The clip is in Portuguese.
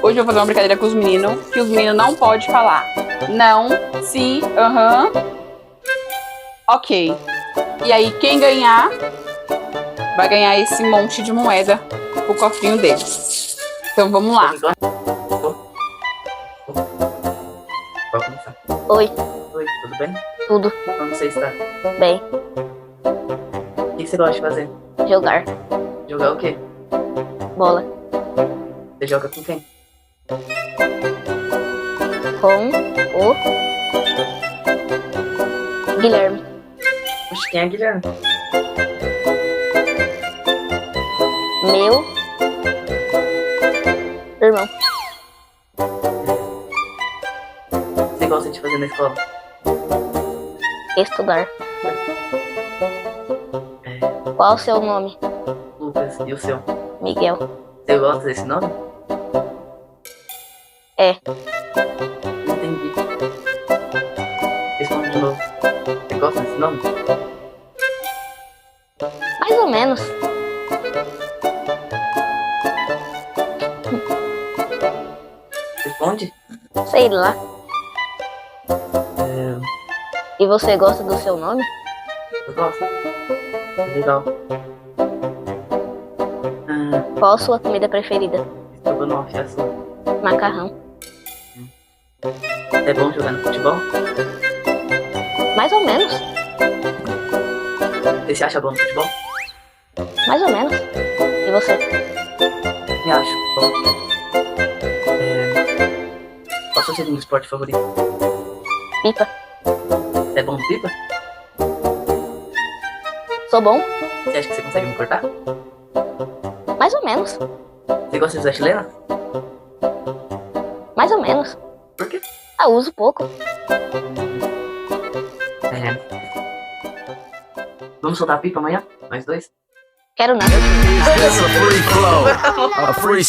Hoje eu vou fazer uma brincadeira com os meninos, que os meninos não podem falar. Não, sim, aham. Ok. E aí, quem ganhar, vai ganhar esse monte de moeda pro cofrinho deles. Então, vamos lá. Pode começar. Oi, Oi, tudo bem? tudo Como você está? bem? O que você gosta de fazer? Jogar Jogar o quê? bola Você joga com quem? com o Guilherme, Oxe, quem é Guilherme? meu irmão. Você gosta de fazer na escola? Estudar. É, Qual o seu nome? Lucas, e o seu? Miguel. Você gosta desse nome? É, Não entendi. Responde de novo. Você gosta desse nome? mais ou menos. Responde? Sei lá. É, E você gosta do seu nome? eu gosto. Legal. Qual a sua comida preferida? Estrogonofe, é a sua. Macarrão. É bom jogar no futebol? Mais ou menos. Você se acha bom no futebol? Mais ou menos. E você? Me acho. Bom. Qual é o seu segundo esporte favorito? Pipa. É bom no pipa? Sou bom? Você acha que você consegue me cortar? Mais ou menos. Você gosta de usar chilena? Mais ou menos. Por quê? Ah, uso pouco. Vamos soltar a pipa amanhã? Nós dois? Quero nada. It's a free flow, a free